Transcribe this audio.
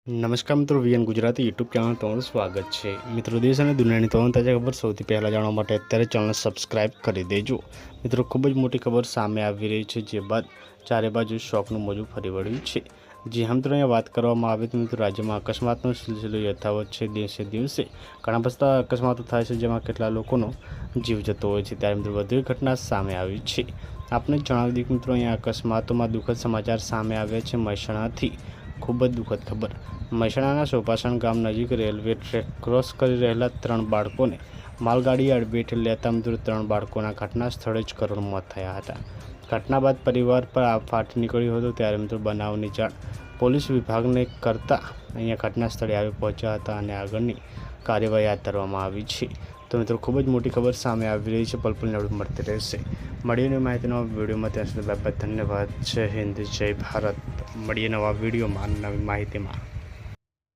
નમસ્કાર મિત્રો, VN Gujarati YouTube channel તમારું સ્વાગત છે। મિત્રો, દેશ અને દુનિયાની તમામ તાજા ખબર સૌથી પહેલાં જાણવા માટે અત્યારે ચેનલ સબસ્ક્રાઇબ કરી દેજો। મિત્રો, ખૂબ જ મોટી ખબર સામે આવી રહી છે, જે બાદ ચારે બાજુ શોકનું મોજું ફરી વળ્યું છે। જે મિત્રો અહીંયા વાત કરવામાં આવે તો મિત્રો રાજ્યમાં અકસ્માતનો સિલસિલો યથાવત છે। દિવસે દિવસે ઘણા બધા અકસ્માતો થાય છે, જેમાં કેટલા લોકોનો જીવ જતો હોય છે, ત્યારે મિત્રો વધુ એક ઘટના સામે આવી છે। આપણે જણાવી દઈએ મિત્રો, અહીંયા અકસ્માતોમાં દુઃખદ સમાચાર સામે આવ્યા છે। મહેસાણાથી ખૂબ જ દુઃખદ ખબર। મહેસાણાના સોપાસણ ગામ નજીક રેલવે ટ્રેક ક્રોસ કરી રહેલા 3 બાળકોને માલગાડી અડફેટે લેતા મિત્રો 3 બાળકોના ઘટના સ્થળે જ કરુણ મોત થયા હતા। ઘટના બાદ પરિવાર પર ફાટી નીકળ્યો હતો, ત્યારે મિત્રો બનાવની જાણ પોલીસ વિભાગને કરતા અહીંયા ઘટના સ્થળે આવી પહોંચ્યા હતા અને આગળની કાર્યવાહી હાથ ધરવામાં આવી છે। તો મિત્રો ખૂબ જ મોટી ખબર સામે આવી રહી છે, પલ નડું મળતી રહેશે। મળીને માહિતીના વિડીયોમાં, ત્યાં સુધી બાય બાય, ધન્યવાદ। જય હિન્દ, જય ભારત। મળીએ નવા વિડીયોમાં, નવી માહિતીમાં।